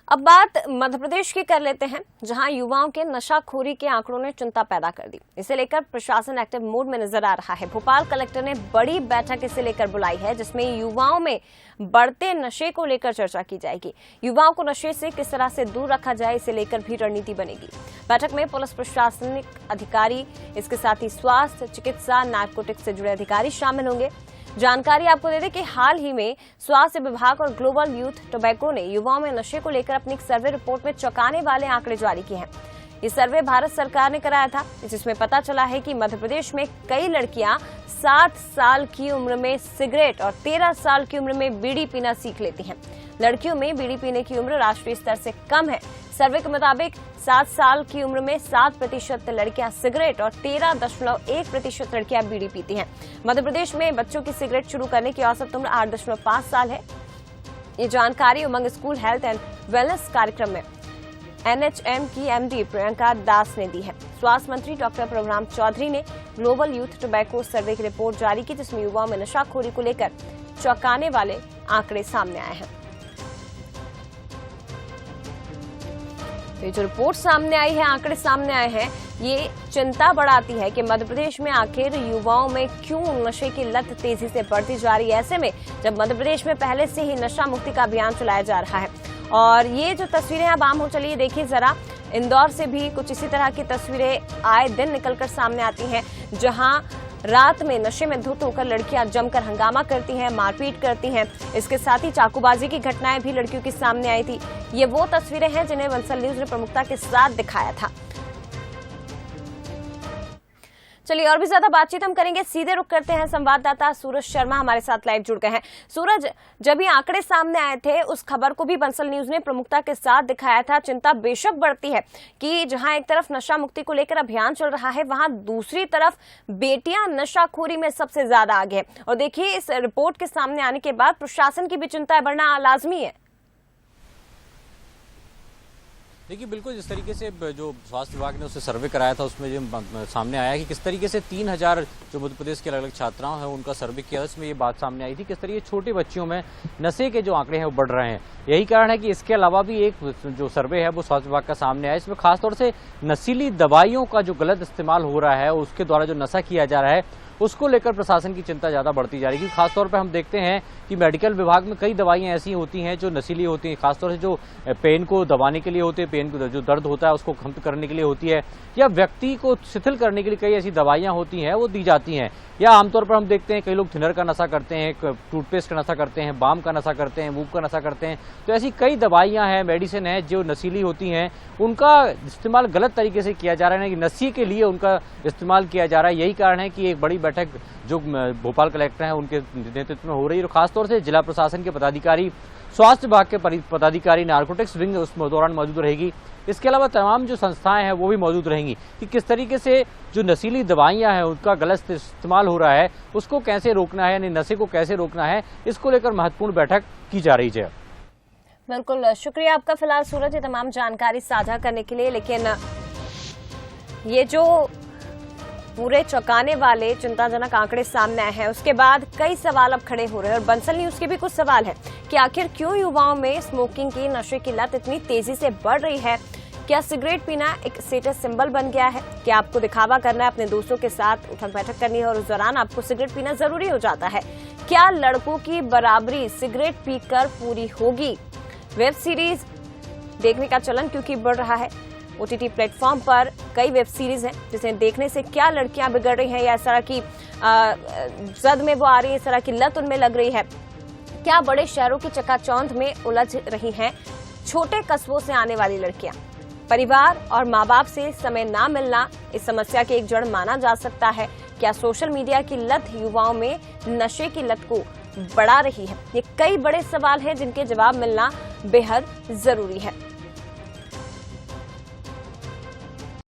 अब बात मध्य प्रदेश की कर लेते हैं, जहां युवाओं के नशाखोरी के आंकड़ों ने चिंता पैदा कर दी। इसे लेकर प्रशासन एक्टिव मोड में नजर आ रहा है। भोपाल कलेक्टर ने बड़ी बैठक इसे लेकर बुलाई है, जिसमें युवाओं में बढ़ते नशे को लेकर चर्चा की जाएगी। युवाओं को नशे से किस तरह से दूर रखा जाए, इसे लेकर भी रणनीति बनेगी। बैठक में पुलिस प्रशासनिक अधिकारी, इसके साथ ही स्वास्थ्य, चिकित्सा, नारकोटिक्स से जुड़े अधिकारी शामिल होंगे। जानकारी आपको दे दें कि हाल ही में स्वास्थ्य विभाग और ग्लोबल यूथ टोबैको ने युवाओं में नशे को लेकर अपनी एक सर्वे रिपोर्ट में चौंकाने वाले आंकड़े जारी किए हैं। ये सर्वे भारत सरकार ने कराया था, जिसमें पता चला है कि मध्य प्रदेश में कई लड़कियां 7 साल की उम्र में सिगरेट और 13 साल की उम्र में बीड़ी पीना सीख लेती हैं। लड़कियों में बीड़ी पीने की उम्र राष्ट्रीय स्तर से कम है। सर्वे के मुताबिक 7 साल की उम्र में 7% लड़कियां सिगरेट और 13.1% लड़कियां बीड़ी पीती हैं। मध्य प्रदेश में बच्चों की सिगरेट शुरू करने की औसत उम्र 8.5 साल है। ये जानकारी उमंग स्कूल हेल्थ एंड वेलनेस कार्यक्रम में NHM की MD प्रियंका दास ने दी है। स्वास्थ्य मंत्री डॉक्टर प्रभुराम चौधरी ने ग्लोबल यूथ टोबैको सर्वे की रिपोर्ट जारी की, जिसमें युवाओं में नशाखोरी को लेकर चौंकाने वाले आंकड़े सामने आए हैं। ये जो रिपोर्ट सामने आई है, आंकड़े सामने आए हैं, ये चिंता बढ़ाती है कि मध्य प्रदेश में आखिर युवाओं में क्यों नशे की लत तेजी से बढ़ती जा रही है। ऐसे में जब मध्य प्रदेश में पहले से ही नशा मुक्ति का अभियान चलाया जा रहा है और ये जो तस्वीरें अब आम हो चली है, देखिए जरा, इंदौर से भी कुछ इसी तरह की तस्वीरें आए दिन निकलकर सामने आती हैं, जहां रात में नशे में धुत होकर लड़कियां जमकर हंगामा करती हैं, मारपीट करती हैं। इसके साथ ही चाकूबाजी की घटनाएं भी लड़कियों की सामने आई थी। ये वो तस्वीरें हैं जिन्हें वंसल न्यूज ने प्रमुखता के साथ दिखाया था। चलिए और भी ज्यादा बातचीत हम करेंगे, सीधे रुख करते हैं। संवाददाता सूरज शर्मा हमारे साथ लाइव जुड़ गए हैं। सूरज, जब ये आंकड़े सामने आए थे, उस खबर को भी बंसल न्यूज ने प्रमुखता के साथ दिखाया था। चिंता बेशक बढ़ती है कि जहां एक तरफ नशा मुक्ति को लेकर अभियान चल रहा है, वहां दूसरी तरफ बेटियां नशाखोरी में सबसे ज्यादा आगे है। और देखिए, इस रिपोर्ट के सामने आने के बाद प्रशासन की भी चिंता बढ़ना लाजमी है। देखिए, बिल्कुल जिस तरीके से जो स्वास्थ्य विभाग ने उससे सर्वे कराया था, उसमें जो सामने आया कि किस तरीके से 3000 जो मध्य प्रदेश के अलग अलग छात्राओं हैं उनका सर्वे किया, इसमें ये बात सामने आई थी किस तरीके छोटे बच्चियों में नशे के जो आंकड़े हैं वो बढ़ रहे हैं। यही कारण है कि इसके अलावा भी एक जो सर्वे है वो स्वास्थ्य विभाग का सामने आया। इसमें खासतौर से नशीली दवाइयों का जो गलत इस्तेमाल हो रहा है, उसके द्वारा जो नशा किया जा रहा है, उसको लेकर प्रशासन की चिंता ज्यादा बढ़ती जा रही है। खासतौर पर हम देखते हैं कि मेडिकल विभाग में कई दवाइयां ऐसी होती हैं जो नशीली होती हैं, खासतौर से जो पेन को दबाने के लिए होती है, पेन को जो दर्द होता है उसको कम करने के लिए होती है, या व्यक्ति को शिथिल करने के लिए कई ऐसी दवाइयां होती हैं वो दी जाती हैं। या आमतौर पर हम देखते हैं कई लोग थिनर का नशा करते हैं, टूथपेस्ट का नशा करते हैं, बाम का नशा करते हैं, मूव का नशा करते हैं। तो ऐसी कई दवाइयां हैं, मेडिसिन है जो नशीली होती हैं, उनका इस्तेमाल गलत तरीके से किया जा रहा है, नशे के लिए उनका इस्तेमाल किया जा रहा है। यही कारण है कि एक बड़ी बैठक जो भोपाल कलेक्टर हैं उनके नेतृत्व में हो रही है। और खासतौर से जिला प्रशासन के पदाधिकारी, स्वास्थ्य विभाग के पदाधिकारी, नारकोटिक्स विंग उस दौरान मौजूद रहेगी। इसके अलावा तमाम जो संस्थाएं हैं वो भी मौजूद रहेंगी कि किस तरीके से जो नशीली दवाइयां हैं उनका गलत इस्तेमाल हो रहा है, उसको कैसे रोकना है, यानी नशे को कैसे रोकना है, इसको लेकर महत्वपूर्ण बैठक की जा रही है। बिल्कुल, शुक्रिया आपका फिलहाल सूरज, ये तमाम जानकारी साझा करने के लिए। लेकिन ये जो पूरे चौंकाने वाले चिंताजनक आंकड़े सामने आए हैं, उसके बाद कई सवाल अब खड़े हो रहे हैं और बंसल न्यूज के भी कुछ सवाल हैं कि आखिर क्यों युवाओं में स्मोकिंग की, नशे की लत इतनी तेजी से बढ़ रही है। क्या सिगरेट पीना एक स्टेटस सिंबल बन गया है? क्या आपको दिखावा करना है, अपने दोस्तों के साथ उठक बैठक करनी है और उस दौरान आपको सिगरेट पीना जरूरी हो जाता है? क्या लड़कों की बराबरी सिगरेट पीकर पूरी होगी? वेब सीरीज देखने का चलन क्योंकि बढ़ रहा है। OTT प्लेटफॉर्म पर कई वेब सीरीज हैं जिसे देखने से क्या लड़कियां बिगड़ रही हैं या इस तरह की जद में वो आ रही है, इस तरह की लत उनमें लग रही है। क्या बड़े शहरों की चकाचौंध में उलझ रही हैं छोटे कस्बों से आने वाली लड़कियां? परिवार और माँ बाप से समय ना मिलना इस समस्या की एक जड़ माना जा सकता है। क्या सोशल मीडिया की लत युवाओं में नशे की लत को बढ़ा रही है? ये कई बड़े सवाल हैं जिनके जवाब मिलना बेहद जरूरी है।